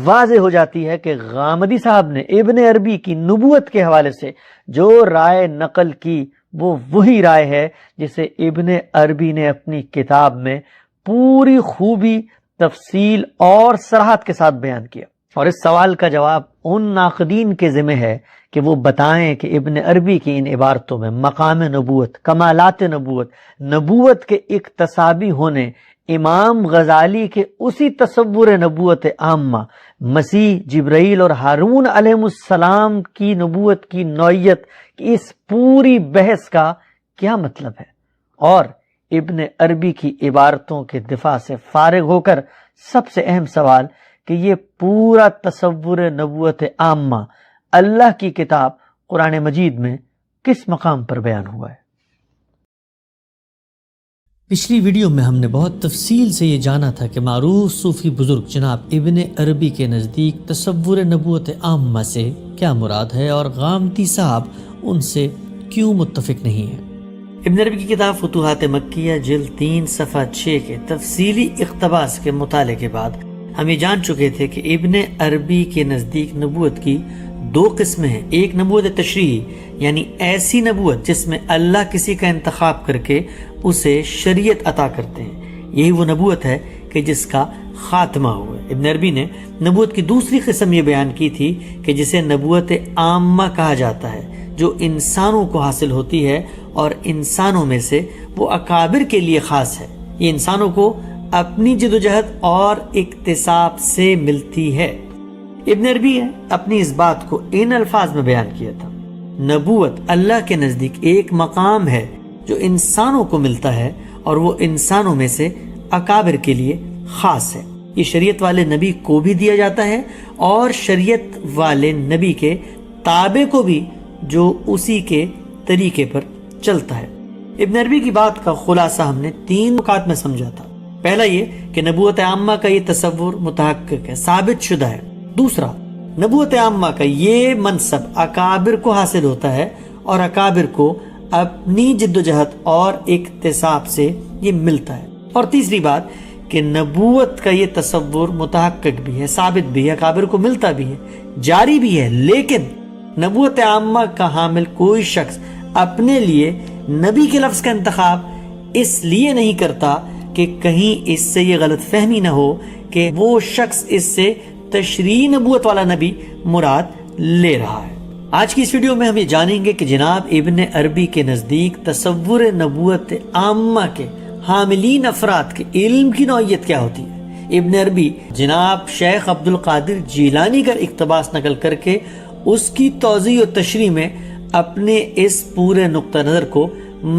واضح ہو جاتی ہے کہ غامدی صاحب نے ابن عربی کی نبوت کے حوالے سے جو رائے نقل کی وہ وہی رائے ہے جسے ابن عربی نے اپنی کتاب میں پوری خوبی، تفصیل اور صراحت کے ساتھ بیان کیا۔ اور اس سوال کا جواب ان ناقدین کے ذمہ ہے کہ وہ بتائیں کہ ابن عربی کی ان عبارتوں میں مقام نبوت، کمالات نبوت، نبوت کے اکتسابی ہونے، امام غزالی کے اسی تصور نبوت عامہ، مسیح، جبرائیل اور ہارون علیہ السلام کی نبوت کی نوعیت کی اس پوری بحث کا کیا مطلب ہے، اور ابن عربی کی عبارتوں کے دفاع سے فارغ ہو کر سب سے اہم سوال کہ یہ پورا تصور نبوت عامہ اللہ کی کتاب قرآن مجید میں کس مقام پر بیان ہوا ہے۔ پچھلی ویڈیو میں ہم نے بہت تفصیل سے یہ جانا تھا کہ معروف صوفی بزرگ جناب ابن عربی کے نزدیک تصور نبوت عامہ سے کیا مراد ہے اور غامدی صاحب ان سے کیوں متفق نہیں ہیں۔ ابن عربی کی کتاب فتوحات مکیہ جلد 3 صفحہ 6 کے تفصیلی اقتباس کے مطالعے کے بعد ہم یہ جان چکے تھے کہ ابن عربی کے نزدیک نبوت کی 2 قسمیں ہیں۔ ایک نبوت تشریعی، یعنی ایسی نبوت جس میں اللہ کسی کا انتخاب کر کے اسے شریعت عطا کرتے ہیں، یہی وہ نبوت ہے کہ جس کا خاتمہ ہوا ہے۔ ابن عربی نے نبوت کی دوسری قسم یہ بیان کی تھی کہ جسے نبوت عامہ کہا جاتا ہے، جو انسانوں کو حاصل ہوتی ہے اور انسانوں میں سے وہ اکابر کے لیے خاص ہے۔ یہ انسانوں کو اپنی جدوجہد اور اکتساب سے ملتی ہے۔ ابن عربی نے اپنی اس بات کو ان الفاظ میں بیان کیا تھا: نبوت اللہ کے نزدیک ایک مقام ہے جو انسانوں کو ملتا ہے اور وہ انسانوں میں سے اکابر کے لیے خاص ہے. یہ شریعت والے نبی کو بھی دیا جاتا ہے اور شریعت والے نبی کے تابع کو بھی جو اسی کے طریقے پر چلتا ہے. ابن عربی کی بات کا خلاصہ ہم نے 3 نکات میں سمجھا تھا. پہلا یہ کہ نبوت عامہ کا یہ تصور متحقق ہے، ثابت شدہ ہے. دوسرا، نبوت عامہ کا یہ منصب اکابر کو حاصل ہوتا ہے اور اکابر کو اپنی جد و جہد اور اکتساب سے یہ ملتا ہے. اور تیسری بات کہ نبوت کا یہ تصور متحقق بھی ہے، ثابت بھی ہے، اکابر کو ملتا بھی ہے، جاری بھی ہے. لیکن نبوت عامہ کا حامل کوئی شخص اپنے لیے نبی کے لفظ کا انتخاب اس لیے نہیں کرتا کہ کہیں اس سے یہ غلط فہمی نہ ہو کہ وہ شخص اس سے تشریح نبوت والا نبی مراد لے رہا ہے. آج کی اس ویڈیو میں ہم یہ جانیں گے کہ جناب ابن عربی کے نزدیک تصور نبوت عامہ کے حاملین افراد کے علم کی نوعیت کیا ہوتی ہے. ابن عربی جناب شیخ عبد القادر جیلانی کا اقتباس نقل کر کے اس کی توضیح و تشریح میں اپنے اس پورے نقطہ نظر کو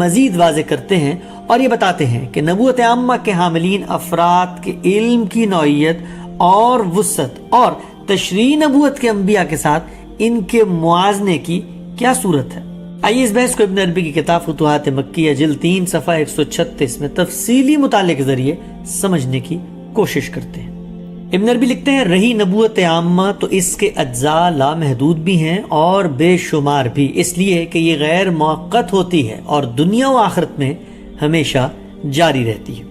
مزید واضح کرتے ہیں اور یہ بتاتے ہیں کہ نبوت عامہ کے حاملین افراد کے علم کی نوعیت اور وسعت اور تشریح نبوت کے انبیاء کے ساتھ ان کے موازنے کی کیا صورت ہے. آئیے اس بحث کو ابن عربی کی کتاب فتوحات مکیہ جلد 3 صفحہ 136 میں تفصیلی مطالعے کے ذریعے سمجھنے کی کوشش کرتے ہیں. ابن عربی لکھتے ہیں: رہی نبوت عامہ تو اس کے اجزاء لامحدود بھی ہیں اور بے شمار بھی، اس لیے کہ یہ غیر موقت ہوتی ہے اور دنیا و آخرت میں ہمیشہ جاری رہتی ہے.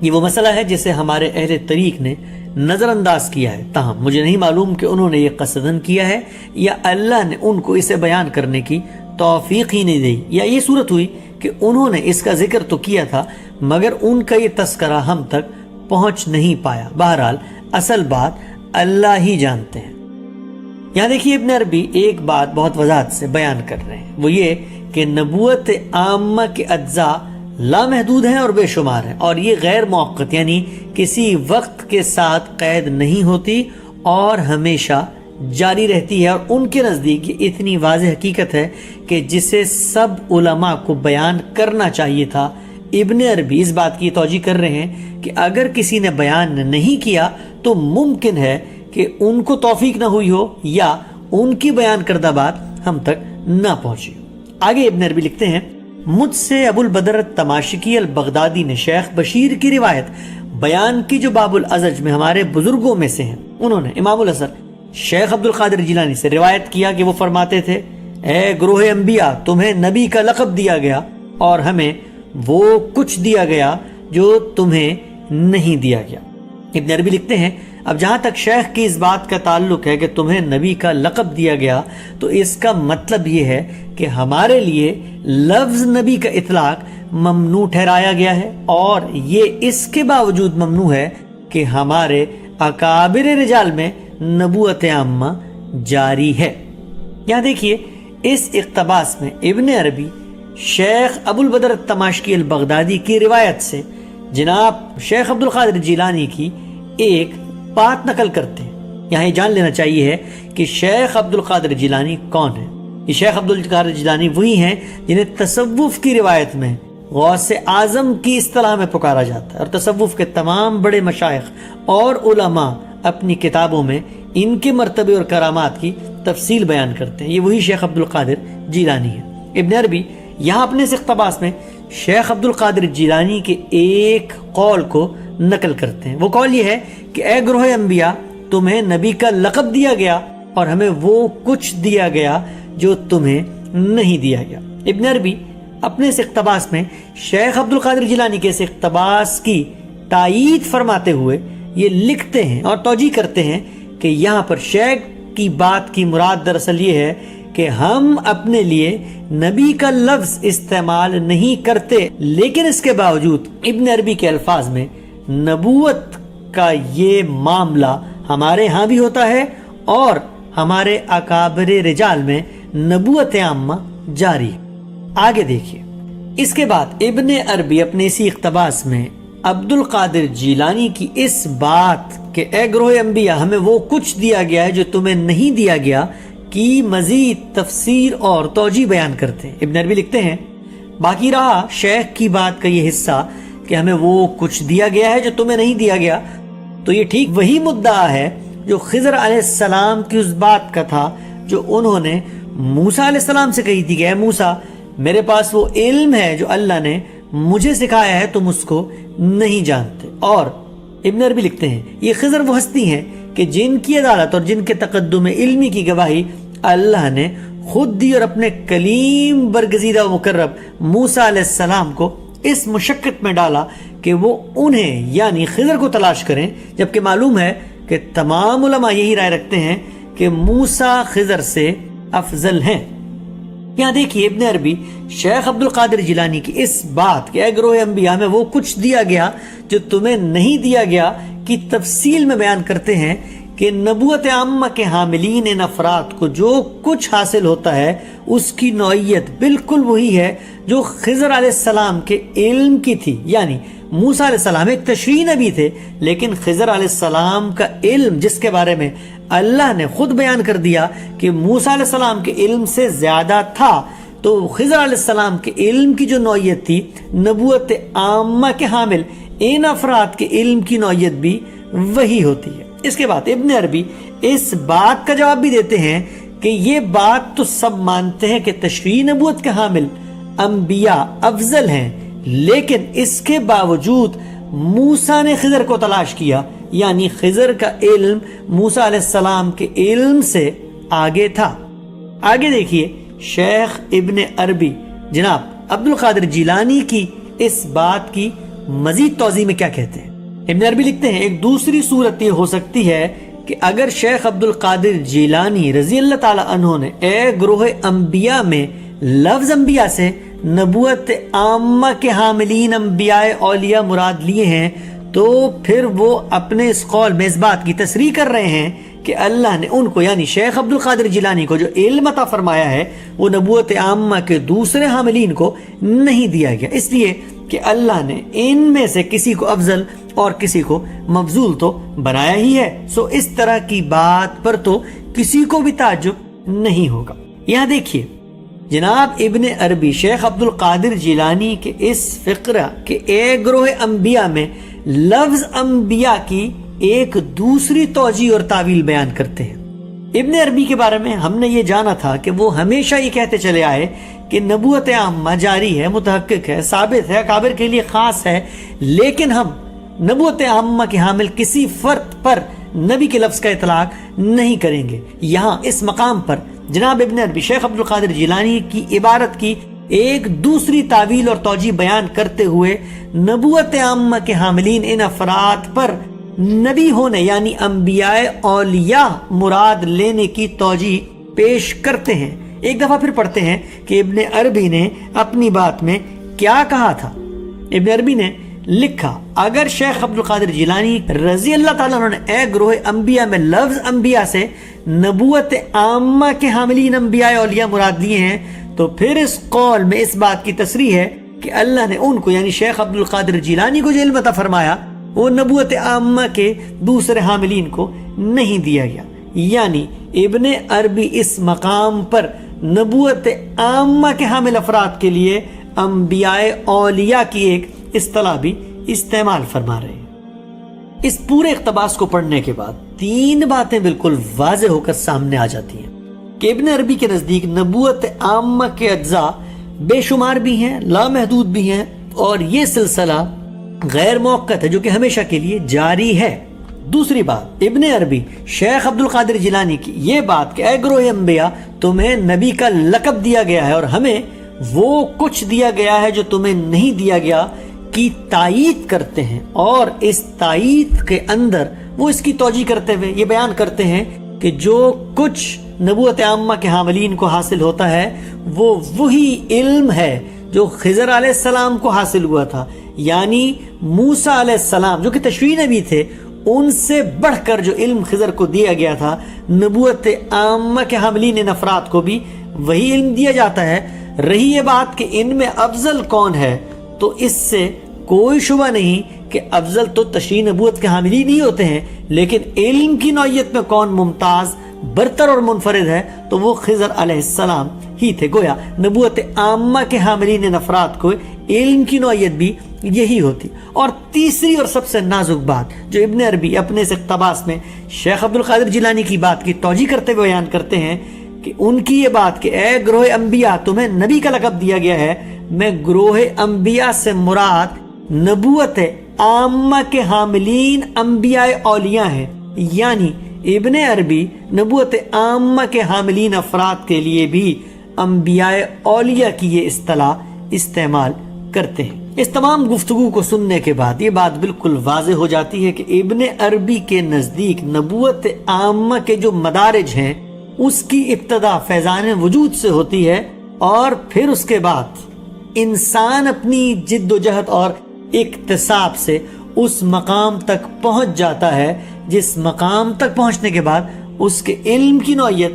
یہ وہ مسئلہ ہے جسے ہمارے اہل طریق نے نظر انداز کیا ہے، تاہم مجھے نہیں معلوم کہ انہوں نے یہ قصدن کیا ہے یا اللہ نے ان کو اسے بیان کرنے کی توفیق ہی نہیں دی، یا یہ صورت ہوئی کہ انہوں نے اس کا ذکر تو کیا تھا مگر ان کا یہ تذکرہ ہم تک پہنچ نہیں پایا. بہرحال اصل بات اللہ ہی جانتے ہیں. یہاں دیکھیے ابن عربی ایک بات بہت وضاحت سے بیان کر رہے ہیں، وہ یہ کہ نبوت عامہ کے اجزاء لامحدود ہیں اور بے شمار ہیں اور یہ غیر موقت یعنی کسی وقت کے ساتھ قید نہیں ہوتی اور ہمیشہ جاری رہتی ہے. اور ان کے نزدیک یہ اتنی واضح حقیقت ہے کہ جسے سب علماء کو بیان کرنا چاہیے تھا. ابن عربی اس بات کی توجیہ کر رہے ہیں کہ اگر کسی نے بیان نہیں کیا تو ممکن ہے کہ ان کو توفیق نہ ہوئی ہو یا ان کی بیان کردہ بات ہم تک نہ پہنچی ہو. آگے ابن عربی لکھتے ہیں: مجھ سے ابو البدر التماشقی البغدادی نے شیخ بشیر کی روایت بیان کی جو باب الازج میں ہمارے بزرگوں میں سے ہیں. انہوں نے امام الاثر شیخ عبد القادر جیلانی سے روایت کیا کہ وہ فرماتے تھے: اے گروہ انبیاء، تمہیں نبی کا لقب دیا گیا اور ہمیں وہ کچھ دیا گیا جو تمہیں نہیں دیا گیا. ابن عربی لکھتے ہیں: اب جہاں تک شیخ کی اس بات کا تعلق ہے کہ تمہیں نبی کا لقب دیا گیا تو اس کا مطلب یہ ہے کہ ہمارے لیے لفظ نبی کا اطلاق ممنوع ٹھہرایا گیا ہے اور یہ اس کے باوجود ممنوع ہے کہ ہمارے اکابر رجال میں نبوت عامہ جاری ہے. یہاں دیکھیے اس اقتباس میں ابن عربی شیخ ابو البدر التماشقی البغدادی کی روایت سے جناب شیخ عبد القادر جیلانی کی ایک بات نقل کرتے ہیں. یہاں یہ جان لینا چاہیے ہے کہ شیخ عبد القادر جیلانی کون ہے. یہ شیخ عبد القادر جیلانی وہی ہیں جنہیں تصوف کی روایت میں غوث اعظم کی اصطلاح میں پکارا جاتا ہے اور تصوف کے تمام بڑے مشائخ اور علماء اپنی کتابوں میں ان کے مرتبے اور کرامات کی تفصیل بیان کرتے ہیں. یہ وہی شیخ عبد القادر جیلانی ہے. ابن عربی یہاں اپنے اس اقتباس میں شیخ عبد القادر جیلانی کے ایک قول کو نقل کرتے ہیں. وہ قول یہ ہے کہ اے گروہ انبیاء، تمہیں نبی کا لقب دیا گیا اور ہمیں وہ کچھ دیا گیا جو تمہیں نہیں دیا گیا. ابن عربی اپنے اس اقتباس میں شیخ عبد القادر جیلانی کے اس اقتباس کی تائید فرماتے ہوئے یہ لکھتے ہیں اور توجیہ کرتے ہیں کہ یہاں پر شیخ کی بات کی مراد دراصل یہ ہے کہ ہم اپنے لیے نبی کا لفظ استعمال نہیں کرتے، لیکن اس کے باوجود ابن عربی کے الفاظ میں نبوت کا یہ معاملہ ہمارے ہاں بھی ہوتا ہے اور ہمارے اکابر رجال میں نبوت عامہ جاری. آگے دیکھیے اس کے بعد ابن عربی اپنے اسی اقتباس میں عبد القادر جیلانی کی اس بات کہ اے گروہ انبیاء ہمیں وہ کچھ دیا گیا ہے جو تمہیں نہیں دیا گیا کی مزید تفسیر اور توجیہ بیان کرتے ہیں۔ ابن عربی لکھتے ہیں باقی رہا شیخ کی بات کا یہ حصہ کہ ہمیں وہ کچھ دیا گیا ہے جو تمہیں نہیں دیا گیا، تو یہ ٹھیک وہی مدعا ہے جو خضر علیہ السلام کی اس بات کا تھا جو انہوں نے موسیٰ علیہ السلام سے کہی تھی کہ اے موسیٰ میرے پاس وہ علم ہے جو اللہ نے مجھے سکھایا ہے، تم اس کو نہیں جانتے۔ اور ابن عربی لکھتے ہیں یہ خضر وہ ہستی ہیں کہ جن کی عدالت اور جن کے تقدم علمی کی گواہی اللہ نے خود دی اور اپنے کلیم برگزیدہ و مقرب موسیٰ علیہ السلام کو اس مشقت میں ڈالا کہ وہ انہیں یعنی خضر کو تلاش کریں، جبکہ معلوم ہے کہ تمام علماء یہی رائے رکھتے ہیں کہ موسیٰ خضر سے افضل ہیں۔ یہاں دیکھیے ابن عربی شیخ عبد القادر جیلانی کی اس بات کہ اے گروہ انبیاء میں وہ کچھ دیا گیا جو تمہیں نہیں دیا گیا کی تفصیل میں بیان کرتے ہیں کہ نبوت عامہ کے حاملین ان افراد کو جو کچھ حاصل ہوتا ہے اس کی نوعیت بالکل وہی ہے جو خضر علیہ السلام کے علم کی تھی، یعنی موسیٰ علیہ السلام ایک تشریعی نبی تھے لیکن خضر علیہ السلام کا علم جس کے بارے میں اللہ نے خود بیان کر دیا کہ موسیٰ علیہ السلام کے علم سے زیادہ تھا، تو خضر علیہ السلام کے علم کی جو نوعیت تھی نبوت عامہ کے حامل ان افراد کے علم کی نوعیت بھی وہی ہوتی ہے۔ اس کے بعد ابن عربی اس بات کا جواب بھی دیتے ہیں کہ یہ بات تو سب مانتے ہیں کہ تشریعی نبوت کے حامل انبیاء افضل ہیں، لیکن اس کے باوجود موسیٰ نے خضر کو تلاش کیا، یعنی خضر کا علم موسیٰ علیہ السلام کے علم سے آگے تھا۔ آگے دیکھیے شیخ ابن عربی جناب عبد القادر جیلانی کی اس بات کی مزید توضیح میں کیا کہتے ہیں۔ ابن عربی لکھتے ہیں ایک دوسری صورت یہ ہو سکتی ہے کہ اگر شیخ عبد القادر جیلانی رضی اللہ تعالی عنہ نے اے گروہ انبیاء میں لفظ انبیاء سے نبوت عامہ کے حاملین انبیاء اولیاء مراد لیے ہیں تو پھر وہ اپنے اس قول میں اس بات کی تصریح کر رہے ہیں کہ اللہ نے ان کو یعنی شیخ عبد القادر جیلانی کو جو علم عطا فرمایا ہے وہ نبوت عامہ کے دوسرے حاملین کو نہیں دیا گیا، اس لیے کہ اللہ نے ان میں سے کسی کو افضل اور کسی کو مفضول تو بنایا ہی ہے، سو اس طرح کی بات پر تو کسی کو بھی تعجب نہیں ہوگا۔ یہاں دیکھیے جناب ابن عربی شیخ عبد القادر جیلانی کے اس فقرہ کہ اے گروہ انبیاء میں لفظ انبیاء کی ایک دوسری توجیہ اور تعویل بیان کرتے ہیں۔ ابن عربی کے بارے میں ہم نے یہ جانا تھا کہ وہ ہمیشہ یہ کہتے چلے آئے کہ نبوت عامہ جاری ہے، متحقق ہے، ثابت ہے، اکابر کے لیے خاص ہے، لیکن ہم نبوت عامہ کے حامل کسی فرد پر نبی کے لفظ کا اطلاق نہیں کریں گے۔ یہاں اس مقام پر جناب ابن عربی شیخ عبد القادر جیلانی کی عبارت کی ایک دوسری تعویل اور توجیہ بیان کرتے ہوئے نبوت عامہ کے حاملین ان افراد پر نبی ہونے یعنی انبیاء اولیاء مراد لینے کی توجیہ پیش کرتے ہیں۔ ایک دفعہ پھر پڑھتے ہیں کہ ابن عربی نے اپنی بات میں کیا کہا تھا۔ ابن عربی نے لکھا اگر شیخ عبد القادر جیلانی رضی اللہ تعالیٰ عنہ نے اے گروہ انبیاء میں لفظ انبیاء سے نبوت عامہ کے حاملین انبیاء اولیاء مراد لیے ہیں تو پھر اس قول میں اس بات کی تصریح ہے کہ اللہ نے ان کو یعنی شیخ عبد القادر جیلانی کو جو علم عطا فرمایا وہ نبوت عامہ کے دوسرے حاملین کو نہیں دیا گیا، یعنی ابن عربی اس مقام پر نبوت عامہ کے حامل افراد کے لیے انبیاء اولیاء کی ایک اصطلاح بھی استعمال فرما رہے ہیں۔ اس پورے اقتباس کو پڑھنے کے بعد تین باتیں بالکل واضح ہو کر سامنے آ جاتی ہیں کہ ابن عربی کے نزدیک نبوت عامہ کے اجزاء بے شمار بھی ہیں، لامحدود بھی ہیں، اور یہ سلسلہ غیر موقت ہے جو کہ ہمیشہ کے لیے جاری ہے۔ دوسری بات ابن عربی شیخ عبد القادر جیلانی کی یہ بات کہ اے گروہ انبیاء تمہیں نبی کا لقب دیا گیا ہے اور ہمیں وہ کچھ دیا گیا ہے جو تمہیں نہیں دیا گیا کی تائید کرتے ہیں، اور اس تائید کے اندر وہ اس کی توجیہ کرتے ہوئے یہ بیان کرتے ہیں کہ جو کچھ نبوت عامہ کے حاملین کو حاصل ہوتا ہے وہ وہی علم ہے جو خضر علیہ السلام کو حاصل ہوا تھا، یعنی موسیٰ علیہ السلام جو کہ تشریعی نبی تھے ان سے بڑھ کر جو علم خضر کو دیا گیا تھا نبوت عامہ کے حاملین ان افراد کو بھی وہی علم دیا جاتا ہے۔ رہی یہ بات کہ ان میں افضل کون ہے تو اس سے کوئی شبہ نہیں کہ افضل تو تشریح نبوت کے حاملین ہی ہوتے ہیں، لیکن علم کی نوعیت میں کون ممتاز، برتر اور منفرد ہے تو وہ خضر علیہ السلام ہی تھے۔ گویا نبوت عامہ کے حاملین افراد کو علم کی نوعیت بھی یہی ہوتی۔ اور تیسری اور سب سے نازک بات جو ابن عربی اپنے اس اقتباس میں شیخ عبد القادر جیلانی کی بات کی توجیہ کرتے ہوئے بیان کرتے ہیں کہ ان کی یہ بات کہ اے گروہ انبیاء تمہیں نبی کا لقب دیا گیا ہے، میں گروہ انبیاء سے مراد نبوت عامہ کے حاملین انبیاء اولیاء ہیں، یعنی ابن عربی نبوت عامہ کے حاملین افراد کے لیے بھی انبیاء اولیاء کی یہ اصطلاح استعمال کرتے ہیں۔ اس تمام گفتگو کو سننے کے بعد یہ بات بالکل واضح ہو جاتی ہے کہ ابن عربی کے نزدیک نبوت عامہ کے جو مدارج ہیں اس کی ابتدا فیضان وجود سے ہوتی ہے، اور پھر اس کے بعد انسان اپنی جد و جہد اور اکتساب سے اس مقام تک پہنچ جاتا ہے جس مقام تک پہنچنے کے بعد اس کے علم کی نوعیت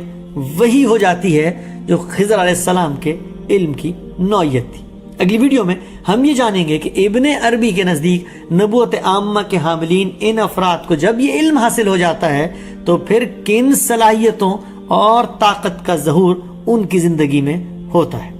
وہی ہو جاتی ہے جو خضر علیہ السلام کے علم کی نوعیت تھی۔ اگلی ویڈیو میں ہم یہ جانیں گے کہ ابن عربی کے نزدیک نبوت عامہ کے حاملین ان افراد کو جب یہ علم حاصل ہو جاتا ہے تو پھر کن صلاحیتوں اور طاقت کا ظہور ان کی زندگی میں ہوتا ہے۔